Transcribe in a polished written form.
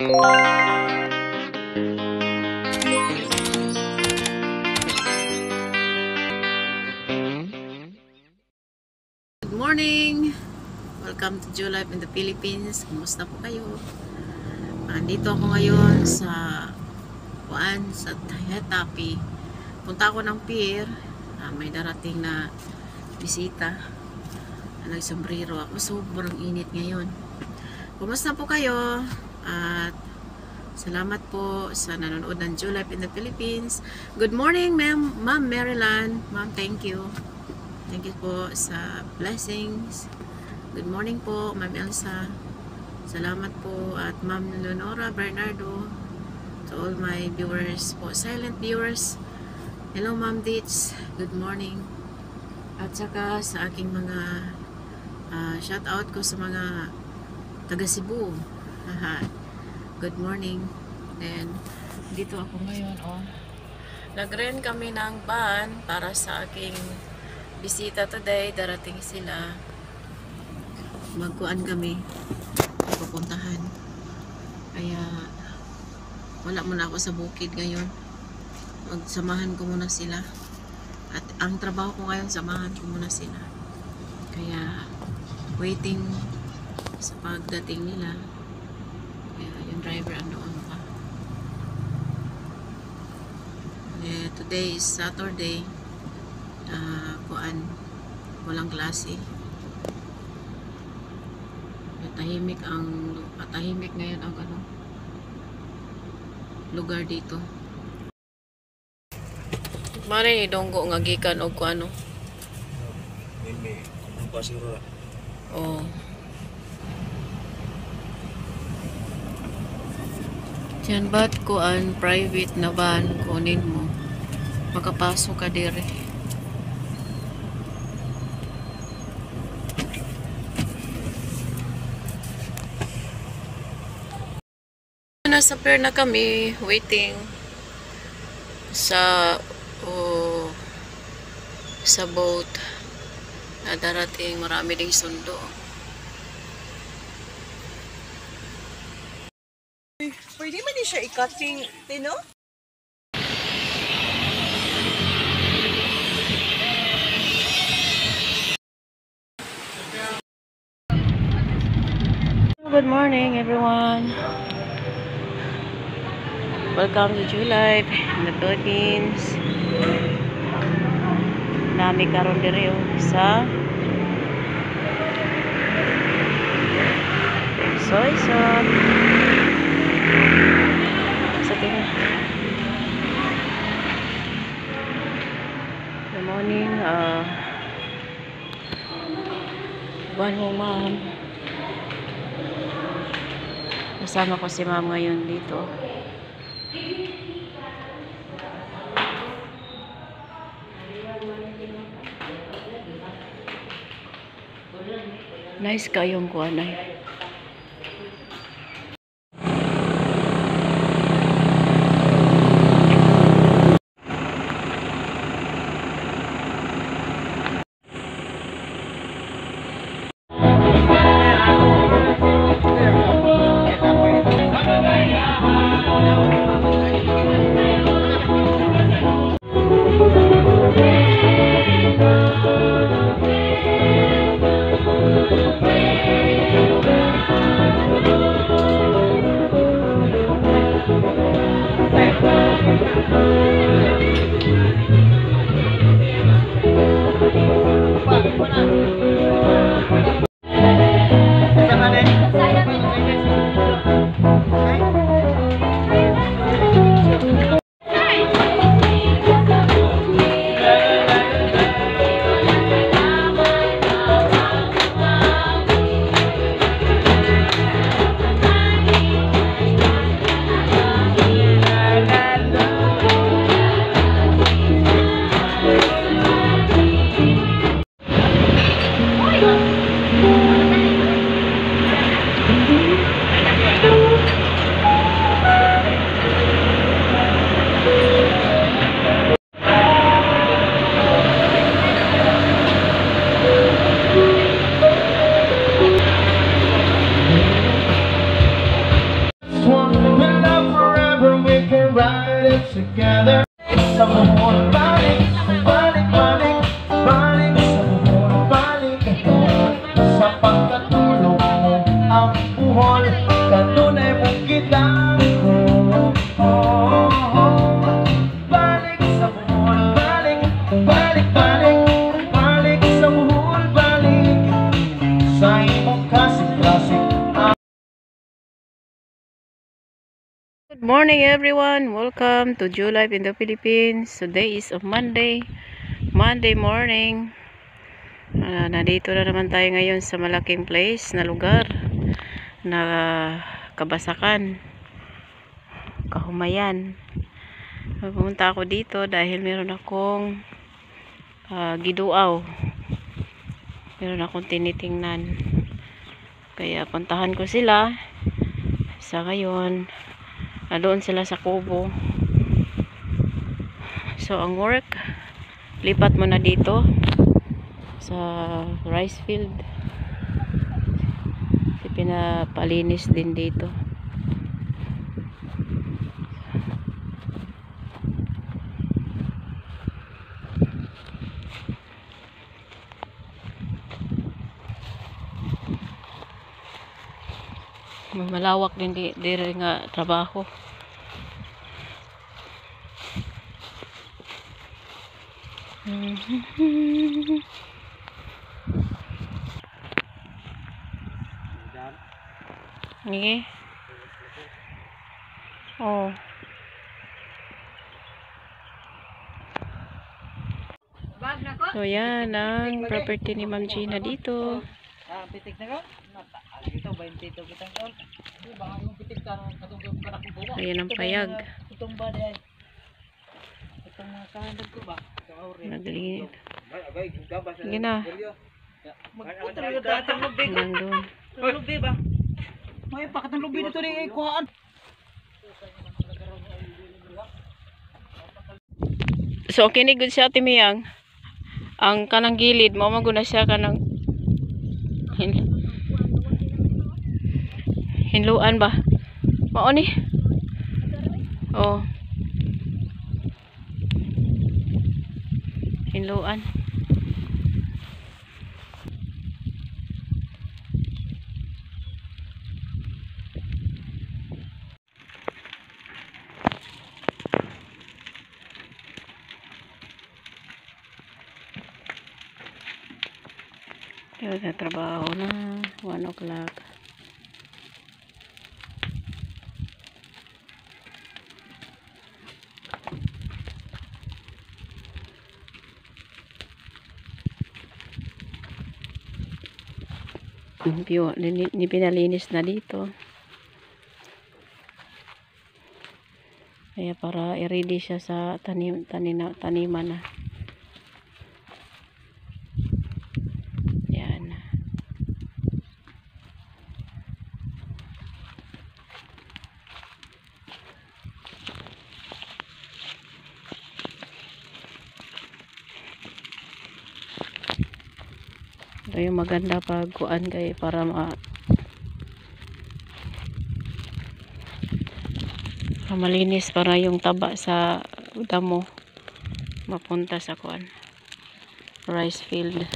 Good morning! Welcome to Julife in the Philippines. Kumusta po kayo? Andito ako ngayon sa Hetapi. Punta ako ng pier. May darating na bisita. Nagsombrero ako. Sobrang init ngayon. Kumusta po kayo? At salamat po sa nanonood ng Julife in the Philippines. Good morning, Ma'am Maryland. Ma'am, thank you. Thank you po sa blessings. Good morning po, Ma'am Elsa. Salamat po. At Ma'am Leonora Bernardo. To all my viewers po, silent viewers. Hello, Ma'am Ditch. Good morning. At saka sa aking mga shout out ko sa mga taga Cebu. Good morning. And dito ako ngayon. Nag-rent kami ng van para sa aking bisita today. Darating sila. Magkuan kami. Pupuntahan. Kaya wala muna ako sa bukid ngayon. Magsamahan ko muna sila. At ang trabaho ko ngayon, samahan ko muna sila. Kaya waiting sa pagdating nila. Kaya yung driver andoon pa. Today is Saturday. Walang klase. Tahimik ngayon ang lugar dito. Mare ni donggo nga gikan og kuano. Oh. Diyan ba't kuan private na van kunin mo? Makapasok ka dire. Nasa pier na kami, waiting sa boat na darating. Marami ding sundo. Pwede man din siya i-cutting, Tino? Good morning, everyone. Welcome to Julife in the Philippines. Dami karon dire sa soy sauce. Sa tingin. Good morning. Buwan mo, ma'am. Kasama ko si ma'am ngayon dito. Nice kayong kuanay. live together. Sa buhol balik, balik, balik, balik sa buhol balik. Sa pagkatulog mo ang buhol, kanunay mong kitang ko. Balik sa buhol balik, balik, balik, balik sa buhol balik. Sa imong klasik-klasik. Good morning everyone. Welcome to Jew Life in the Philippines. Today is a Monday morning. Nandito na naman tayo ngayon sa malaking place na lugar na Kabasakan, Kahumayan. Pumunta ako dito dahil meron akong giduaw. Meron akong tinitingnan. Kaya puntahan ko sila. Sa ngayon doon sila sa kubo. So ang work, lipat mo na dito sa rice field. Pinapalinis din dito. Malawak din di nga trabaho. Sige. Oh. So yan ang property ni Ma'am Gina dito. Pitik na ka? Ito, 22 kitang taon. Baka yung pitik ka, katungkong karakong buwa. Ayan ang payag. Itong ba dahil? Itong kahandag ko ba? Naglinis. Sige na. Magputra yung dati ng lubi ko. Nandun. Lubi ba? May pakat ng lubi dito rin kuhaan. So okay ni good siya Ate Miyang. Ang kanang gilid mo maguna siya kanang hinluan ba? Mao ni? Oh. Hinluan. Yun na trabaho na 1 o'clock. Ni pinalinis na dito. Kaya para i-ready siya sa taniman na. Yan. Ito yung maganda pag kuan kay para malinis para yung taba sa damo mapunta sa kuan rice field.